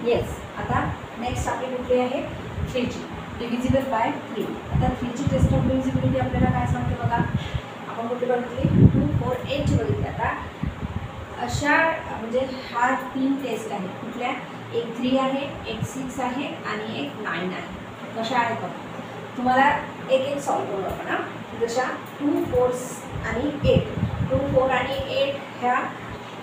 Yes. आता next आपली कुठली आहे 3ची डिव्हिजिबल बाय 3. आता 3ची टेस्ट ऑफ डिव्हिजिबिलिटी आपल्याला काय सांगते बघा. आपण कुठली बघितली 2, 4, 8ची बघितली. आता अशा म्हणजे हा 3 टेस्ट आहेत. कुठल्या? एक 3 आहे, एक 6 आहे आणि एक 9 आहे. कशा आहेत बघा. तुम्हाला एक एक सॉल्व करू आपण हां. जशा 2, 4 आणि 8. 2, 4 आणि 8 ह्या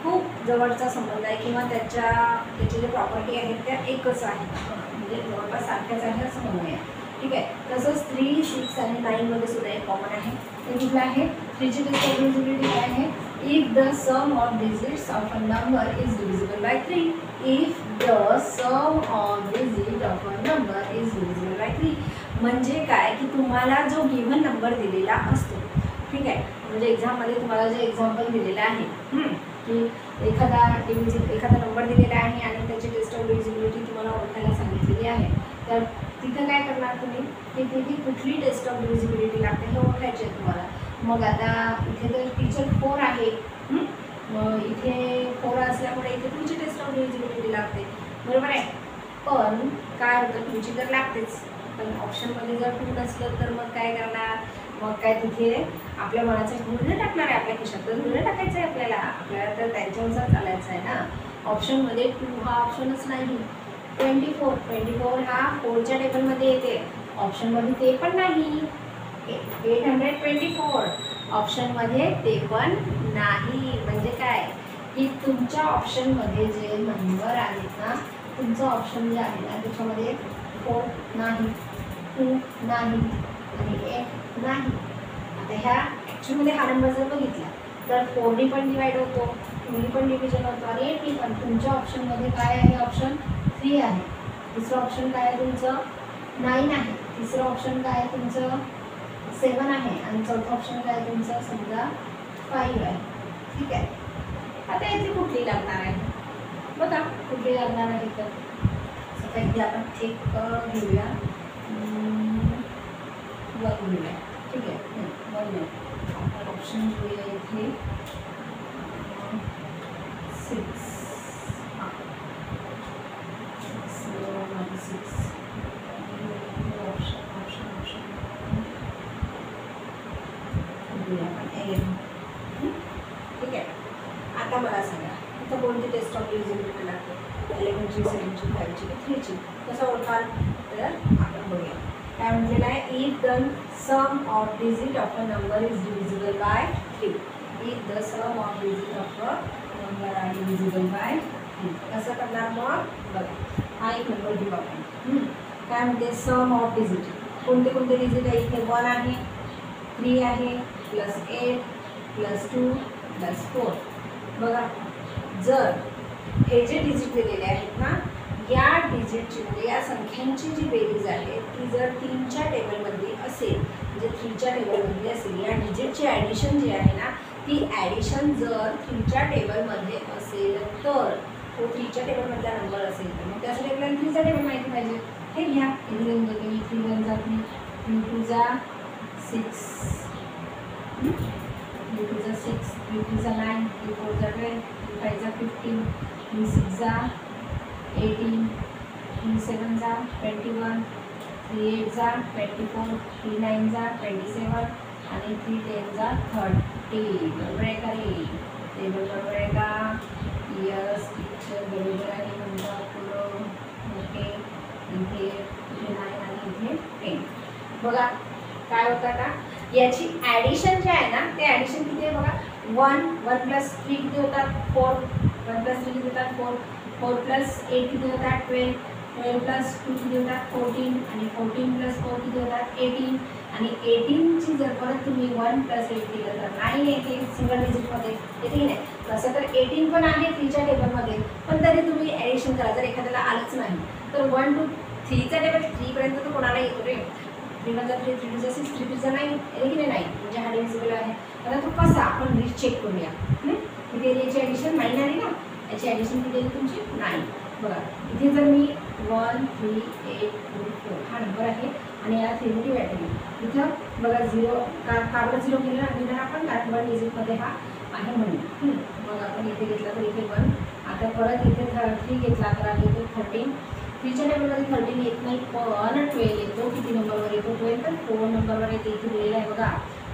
खूप जवळचा संबंध आहे किंवा त्याचे जे प्रॉपर्टी आहेत त्या एकच आहेत. म्हणजे जवळपास सारख्याच आहे असं म्हणूया. ठीक आहे. तसंच 3, 6 आणि 9मध्ये सुद्धा एक कॉमन आहे. ते कुठलं आहे? 3ची टेस्ट ऑफ डिव्हिजिबिलिटी काय आहे? If the sum of digits of a number is divisible by 3. If the sum of digit of a number is divisible by 3. म्हणजे काय की तुम्हाला जो गिव्हन नंबर दिलेला असतो. ठीक आहे. म्हणजे एक्झाममध्ये तुम्हाला जे एक्झाम्पल दिलेलं आहे की एखादा नंबर दिलेला आहे आणि त्याची टेस्ट ऑफ डिव्हिजिबिलिटी तुम्हाला ओळखायला सांगितलेली आहे. तर तिथं काय करणार तुम्ही की तिथे कुठली टेस्ट ऑफ डिव्हिजिबिलिटी लागते हे ओळखायचे आहे तुम्हाला. मग आता इथे तर टीचर 4 आहे. मग इथे 4 असल्यामुळे इथे तुमची टेस्ट ऑफ डिव्हिजिबिलिटी लागते. बरोबर आहे. पण काय होतं तुमची तर लागतेच. पण ऑप्शनमध्ये जर 2 नसलं तर मग काय करणार? मग काय तिथे आपल्या मनाचं गुण टाकणार आहे. आपल्या खिशात तर गुण टाकायचं आहे आपल्याला तर त्यांच्यानुसार चालायचं आहे ना. ऑप्शनमध्ये 2 हा ऑप्शनच नाही. 24 हा 4च्या टेबलमध्ये येते. ऑप्शनमध्ये ते पण नाही. 824 ऑप्शनमध्ये ते पण नाही. म्हणजे काय की तुमच्या ऑप्शनमध्ये जे नंबर आहेत ना तुमचं ऑप्शन जे आहे ना त्याच्यामध्ये 4 नाही, 2 नाही आणि 8 नाही. आता ह्या ॲक्च्युअलमध्ये हा नंबर जर बघितला तर 4ने पण डिवाइड होतो, 2ने पण डिव्हिजन होतो आणि 8ने पण. तुमच्या ऑप्शनमध्ये काय आहे? ऑप्शन 3 आहे. दुसरं ऑप्शन काय आहे तुमचं? 9 आहे. तिसरं ऑप्शन काय आहे तुमचं? 7 आहे. आणि चौथं ऑप्शन काय आहे तुमचं? समजा 5 आहे. ठीक आहे. आता याची कुठली लागणार आहे बघा. कुठली लागणार आहे तर सध्या आपण एक घेऊया 1 घेऊया. ठीक आहे. 1 आपण ऑप्शन घेऊया इथे 6. ठीक आहे. आता मला सांगा इथं कोणती टेस्ट ऑफ डिव्हिजिबिलिटी लागते? 11ची, 7ची, 5ची की 3ची? कसं ओळखाल? तर आपण बघूया. काय म्हटलेलं आहे? If the sum of digit of a number is divisible by 3. If the sum of digit of a number are divisible by 3. कसं करणार मग? बघा. हा एक नंबर घेऊ आपण. काय म्हणते? सम ऑफ डिजिट. कोणते कोणते डिजिट आहे? इथे 1 आहे, 3 आहे, +8 +2 +4. बघा. जर हे जे डिजिट दिलेले आहेत ना या डिजिटची म्हणजे या संख्यांची जी बेरीज आहे ती जर 3च्या टेबलमध्ये असेल म्हणजे 3च्या टेबलमध्ये असेल या डिजिटची ॲडिशन जी आहे ना ती ॲडिशन जर 3च्या टेबलमध्ये असेल तर तो 3च्या टेबलमधला नंबर असेल तर मग त्यासाठी आपल्याला 3चा टेबल माहिती पाहिजे. हे घ्या. इथे लिहून देतो मी. 3 1 जा 3, 3 2 जा 6, 3 2 जा 6, 3 3 जा 9, 3 4 जा 12, 3 5 जा 15, 3 6 जा 18, 3 7 जा 21, 3 8 जा 24, 3 9 जा 27 आणि 3 10 जा 30. बरोबर आहे का रे? टेबल बरोबर आहे का? यस टीचर बरोबर आहे म्हणता पुढं. ओके. इथे 9 आणि इथे 10. बघा काय होतं आता याची ॲडिशन जे आहे ना ते ॲडिशन किती आहे बघा. 1 + 3 किती होतात? 4. 1 + 3 किती होतात? 4. 4 + 8 किती होतात? 12. 12 + 2 किती होतात? 14 आणि 14 + 4 किती होतात? 18 आणि 18ची जर परत तुम्ही 1 + 8 केलं तर 9 येते सिंगल डिजिटमध्ये. येते की नाही? तसं तर 18 पण आहे 3च्या टेबलमध्ये पण तरी तुम्ही ॲडिशन करा. जर एखाद्याला आलंच नाही तर 1 to 3चा टेबल 3पर्यंत तर कोणाला येतो रे. 3 1 जा 3, 3 2 जा 6, 3 3 जा 9 येते की नाही? म्हणजे हा डिव्हिजिबल आहे. आता तो कसा आपण चेक करूया. किती याची ॲडिशन 9 आली ना. याची ॲडिशन किती आली तुमची? 9. बघा इथे जर मी 1 3 8 2 4 हा नंबर आहे आणि याला 3 ने डिवाइड केली. इथं बघा 0 का बरं 0 केलं ना आपण कारण 1 डिजिटमध्ये हा आहे म्हणून. बघा पण इथे घेतला तर इथे 1. आता परत इथे 3 घेतला तर आता इथे 13. 3च्या टेबलमध्ये 13 येत नाही, पण 12 येतो. किती नंबरवर येतो? 12. तर 4 नंबरवर येते. इथे लिहिलेलं आहे बघा,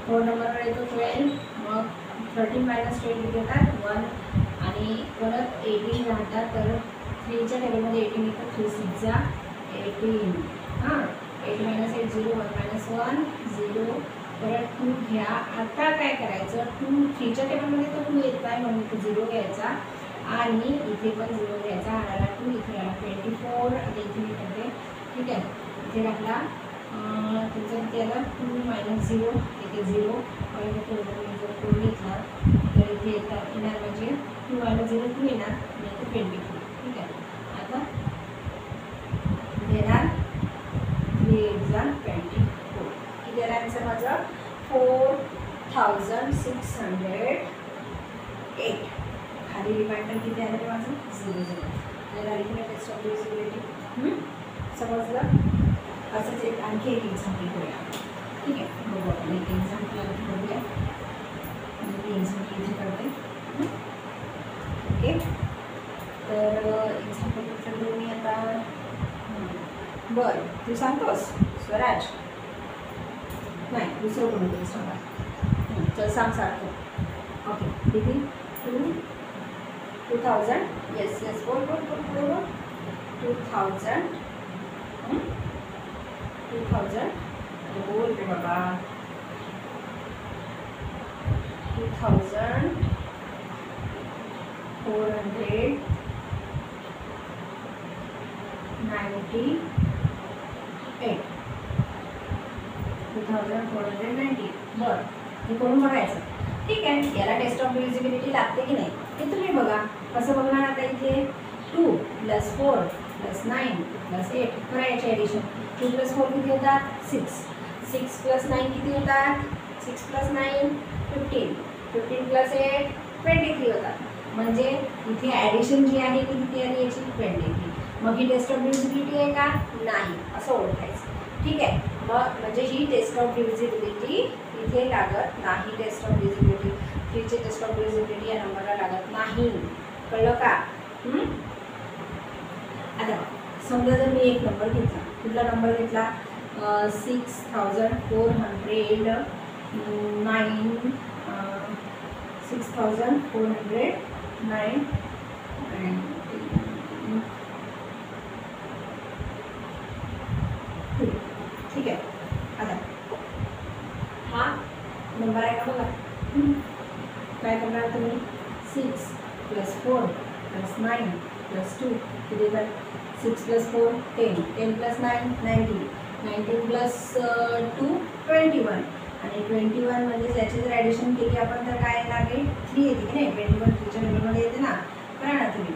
4 नंबरवर येतो 12. मग 13 मायनस 12 किती येतात? 1. आणि परत 18 राहतात. तर 3च्या टेबलमध्ये 18 येतं. 3 6 जा 18. हां, 8 मायनस 8 0, 1 मायनस 1 0. परत 2 घ्या. आता काय करायचं? 2 3च्या टेबलमध्ये तर 2 येत नाही म्हणून इथे 0 घ्यायचा आणि इथे पण 0 घ्यायचा. आला 2, इथे आला 24. आता इथे मी करते, ठीक आहे. इथे टाकला तुमचं किती आला? 2 मायनस 0, इथे 0. आणि इथे जर 4 घेतला तर इथे येणार म्हणजे 2 मायनस 0 2 येणार आणि इथे 24. ठीक आहे. आता देणार 3 जा 24. किती आला आन्सर माझा? 4608. खाली रिमाइंडर किती आलं माझं? 0 0. टेस्ट ऑफ डिव्हिजिबिलिटी समजलं. असंच एक आणखी एक एक्झाम्पल करूया. ठीक आहे, बघू आपण एक एक्झाम्पल आणखी करूया. मी एक्झाम्पल इथे करते. ओके, तर एक्झाम्पल कुठलं मी आता? बरं, तू सांगतोस स्वराज? नाही, दुसरं कोणतं सांगा. चल सांग सारखं. ओके, किती? 2000. येस येस, बोल बोल बोल बोल. 2000. 2000 बोल रे बाबा. 2498. बरं, हे करून बघायचं. ठीक आहे, याला टेस्ट ऑफ डिव्हिजिबिलिटी लागते की नाही ते तुम्ही बघा. कसं बघणार? आता इथे 2 + 4 + 9 + 8 करायचे ॲडिशन. 2 + 4 किती होतात? 6. 6 + 9 किती होतात? 6 + 9 15. 15 + 8 23 होतात. म्हणजे इथे ॲडिशन जी आहे ती किती आली याची? 23. मग ही टेस्ट ऑफ डिव्हिजिबिलिटी आहे का? नाही, असं ओळखायचं. ठीक आहे, मग म्हणजे ही टेस्ट ऑफ डिव्हिजिबिलिटी इथे लागत नाही. टेस्ट ऑफ डिव्हिजिबिलिटी 3ची टेस्ट ऑफ डिव्हिजिबिलिटी या नंबरला लागत नाही. कळलं का? आता समजा जर मी एक नंबर घेतला, कुठला नंबर घेतला? 6409. 6409. ठीक आहे. आता हा नंबर आहे का बघा. काय करणार तुम्ही? 6 + 4 + 9 + 2 किती येतात? 6 + 4 10. 10 + 9 19. 19 + 2 21. आणि 21 म्हणजे त्याची जर ॲडिशन केली आपण तर काय येणार आहे? 3 येते की नाही? 21 3च्या टेबलमध्ये येते ना. करा ना तुम्ही.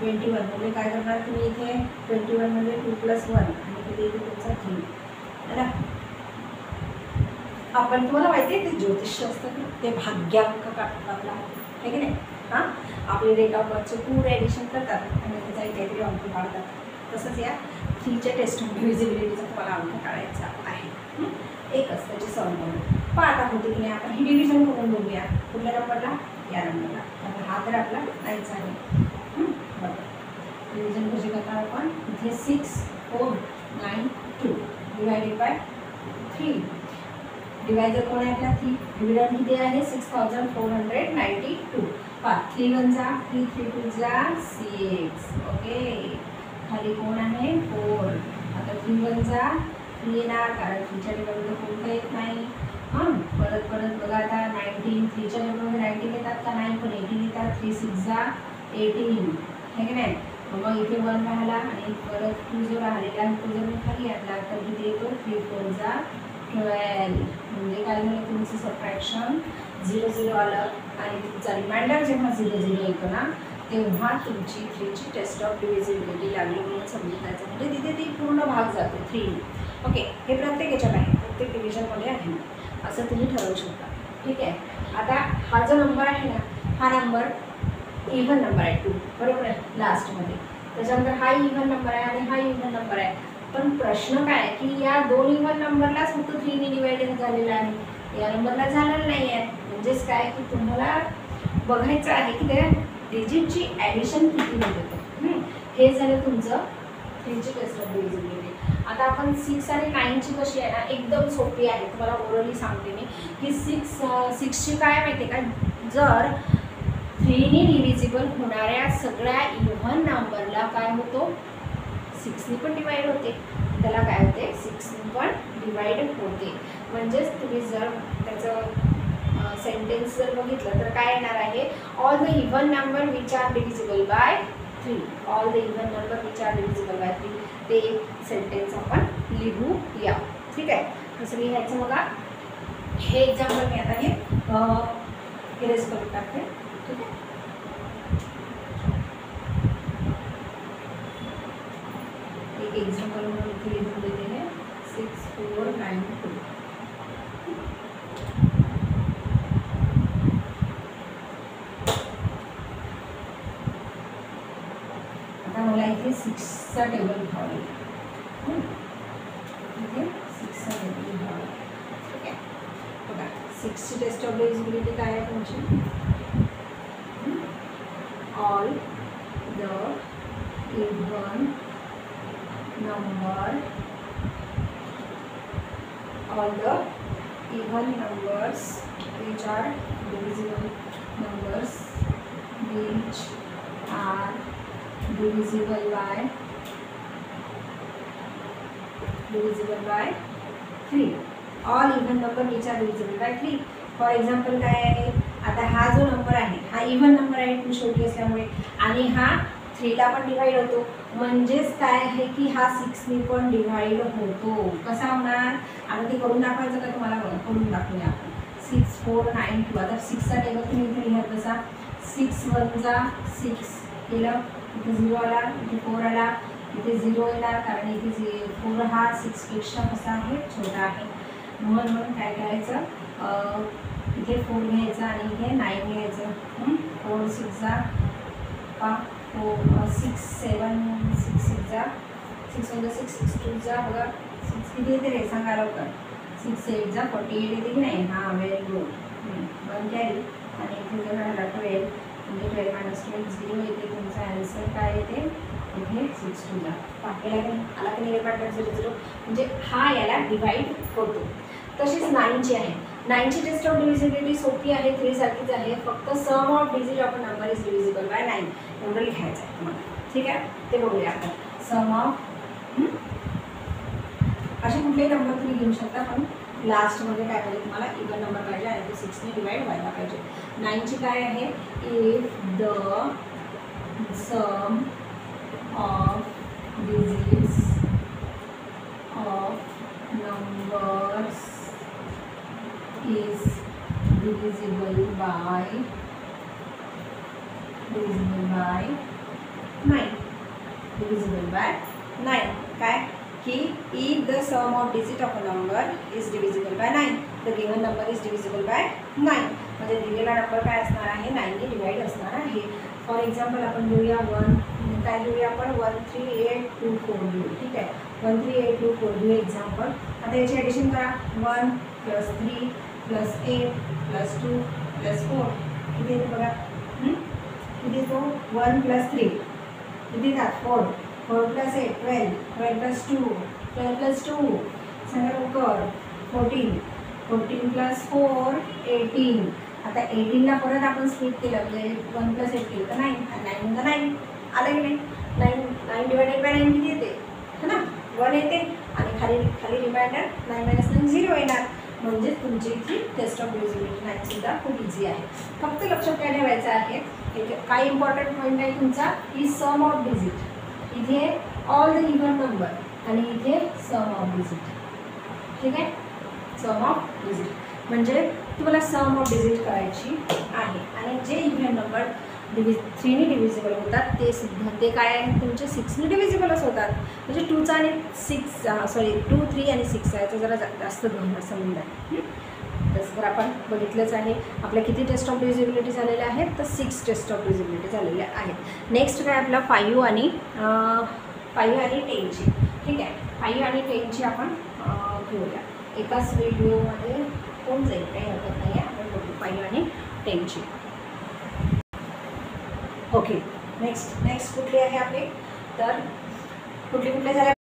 21 म्हणजे काय करणार तुम्ही इथे? 21 म्हणजे 2 + 1 आणि किती येते तुमचा? 3. है ना. आपण तुम्हाला माहिती आहे ते ज्योतिष असतं ते भाग्यांक काढतात आपला, आहे की नाही? हां, आपले डेट ऑफ बर्थचे पूर्ण ॲडिशन करतात आणि त्याचा काहीतरी अंक काढतात. तसंच या 3च्या टेस्ट ऑफ डिव्हिजिबिलिटीचा तुम्हाला अंक काढायचा आहे. एकच त्याची सॉल्व पण आता होते की नाही आपण ही डिव्हिजन करून बघूया. कुठल्या नंबरला? या नंबरला. आता हा तर आपला नाहीच आहे. बरोबर, डिव्हिजन कशी करणार आपण? इथे 6 4 9 2 डिवायडेड बाय 3. डिवायझर कोण आहे आपला? 3. डिव्हिडंड किती आहे? 6492. 3 1 जा 3 3 2 जा 6. ओके, खाली कोण आहे? 4. आता 3 1 जा 3 येणार कारण 3च्या टेबलमध्ये कोणतं येत नाही. परत परत बघा आता 19. 3च्या टेबलमध्ये 19 येतात का? नाही, पण 18 येतात. 3 6 जा 18, है की नाही? मग इथे 1 राहिला आणि परत 2 जो राहिलेला आहे तो जर मी खाली आणला तर किती येतो? 3 4 जा 12. म्हणजे काय झालं? तुमचं सबट्रॅक्शन 0 0 आलं आणि तुमचा रिमाइंडर जेव्हा 0 0 येतो ना तेव्हा तुमची 3ची टेस्ट ऑफ डिव्हिजिबिलिटी लागली म्हणून समजायचं. म्हणजे तिथे ती पूर्ण भाग जातो 3. ओके, हे प्रत्येक याच्यात आहे, प्रत्येक डिव्हिजनमध्ये आहे, असं तुम्ही ठरवू शकता. ठीक आहे. आता हा जो नंबर आहे ना, हा नंबर इव्हन नंबर आहे 2, बरोबर आहे लास्टमध्ये. त्याच्यानंतर हा इव्हन नंबर आहे आणि हा इव्हन नंबर आहे. पण प्रश्न काय आहे की या 2 इव्हन नंबरलाच फक्त 3ने डिवायडेड झालेला आहे, या नंबरला झालेलं नाही आहे. म्हणजेच काय की तुम्हाला बघायचं आहे की त्या डिजिटची ॲडिशन किती होते. हे झालं तुमचं 3ची टेस्ट ऑफ डिव्हिजिबिलिटी. आता आपण 6 आणि 9ची कशी आहे ना, एकदम सोपी आहे. तुम्हाला ओरली सांगते मी की 6ची काय माहिती आहे का, जर 3ने डिव्हिजिबल होणाऱ्या सगळ्या इव्हन नंबरला काय होतो, 6ने पण डिवाईड होते. त्याला काय होते, 6ने पण डिवाईड होते. म्हणजेच तुम्ही जर त्याचं सेंटेन्स जर बघितलं तर काय येणार आहे, all the even number which are divisible by 3. All the even number which are divisible by 3 ते सेंटेन्स आपण लिहूया. ठीक आहे, कसं लिहायचं बघा. हे एक्झाम्पल मी आता हे इरेज करून टाकते. ठीक आहे, एक एक्झाम्पल म्हणून इथे लिहून देते हे 6 4 9 2. आता मला इथे 6चा टेबल लिहावा लागेल. इथे 6चा टेबल लिहावा लागेल. ठीक आहे, बघा 6ची टेस्ट ऑफ डिव्हिजिबिलिटी काय आहे तुमची, all the even number, all the even numbers which are divisible numbers which are divisible by 3. all even number which are divisible by 3. For example काय आहे, आता हा जो नंबर आहे हा इव्हन नंबर आहे 2 शेवटी असल्यामुळे, आणि हा 3ला पण डिवाईड होतो. म्हणजेच काय आहे की हा 6ने पण डिवाईड होतो. कसा होणार, आता ते करून दाखवायचं का तुम्हाला, बघा करून दाखवूया आपण. 6 4 9 2. आता 6चा टेबल तुम्ही इथे लिहत बसा. 6 1 जा 6 केलं, इथे 0 आला, इथे 4 आला, इथे 0 येणार कारण इथे 4 हा 6पेक्षा कसा आहे, छोटा आहे. म्हणून काय करायचं, इथे 4 घ्यायचा आणि इथे 9 घ्यायचं. 4 6 जा 6 7 6 6 जा 6 1 6 6 2 जा, बघा 6 किती येते रे, सांगा लवकर. 6 8 जा 48 येते की नाही. हां, व्हेरी गुड. 1 कॅरी आणि इथे जर राहिला 12 म्हणजे 12 - 12 0 येते. तुमचा ॲन्सर काय येते, इथे 6 2 जा. पाहिला की आला की नाही पार्टनर 0 0, म्हणजे हा याला डिवाईड होतो. तशीच 9ची आहे. 9ची टेस्ट ऑफ डिव्हिजिबिलिटी सोपी आहे, 3 सारखीच आहे. फक्त sum of digit of a number is divisible by 9 एवढं लिहायचं आहे तुम्हाला. ठीक आहे, ते बघूया आपण. सम ऑफ असे कुठलेही नंबर तुम्ही घेऊ शकता, पण लास्टमध्ये काय पाहिजे तुम्हाला, इव्हन नंबर पाहिजे आणि तो 6ने डिवाईड व्हायला पाहिजे. 9ची काय आहे, if the sum of digits of numbers is divisible by 9. काय की if the sum of digit of a number is divisible by 9, the given number is divisible by 9. म्हणजे दिलेला नंबर काय असणार आहे, 9ने डिवाइड असणार आहे. फॉर एक्झाम्पल आपण घेऊया 1, काय घेऊया आपण 13824 घेऊ. ठीक आहे, 13824 घेऊ एक्झाम्पल. आता याची ॲडिशन करा. 1 + 3 + 8 + 2 + 4 किती येते बघा, किती येतो, 1 + 3 किती येतात, 4 4 + 8 12 12 + 2 12 + 2 सांगा लवकर, 14 14 + 4 18. आता 18ला परत आपण स्प्लिट केलं म्हणजे 1 + 8 केलं तर 9 आणि 9 9 आलं की नाही. 9 डिवायडेड बाय 9 किती येते, है ना, 1 येते आणि खाली रिमाइंडर 9 - 9 0 येणार. म्हणजे तुमची इथली टेस्ट ऑफ डिव्हिजिबिलिटी 9सुद्धा खूप इझी आहे. फक्त लक्षात काय ठेवायचं आहे, काय इम्पॉर्टंट पॉईंट आहे तुमचा, की सम ऑफ डिजिट. इथे ऑल द इव्हन नंबर आणि इथे सम ऑफ डिजिट. ठीक आहे, सम ऑफ डिजिट म्हणजे तुम्हाला सम ऑफ डिजिट करायची आहे. आणि जे इव्हन नंबर 3ने डिव्हिजिबल होतात ते सुद्धा ते काय आहे तुमचे 6ने डिव्हिजिबलच होतात. म्हणजे 2चा आणि 2 3 आणि 6 याचा जरा जास्त संबंध आहे. तसं तर आपण बघितलंच आहे. आपल्या किती टेस्ट ऑफ डिव्हिजिबिलिटी झालेल्या आहेत, तर 6 टेस्ट ऑफ डिव्हिजिबिलिटी झालेल्या आहेत. नेक्स्ट काय आपला 5 आणि 10ची. ठीक आहे, 5 आणि 10ची आपण घेऊया. एकाच व्हिडिओमध्ये होऊन जाईल, काही हरकत नाही आहे. आपण बघू 5 आणि 10ची. ओके, नेक्स्ट कुठली आहे आपली, तर कुठले झाले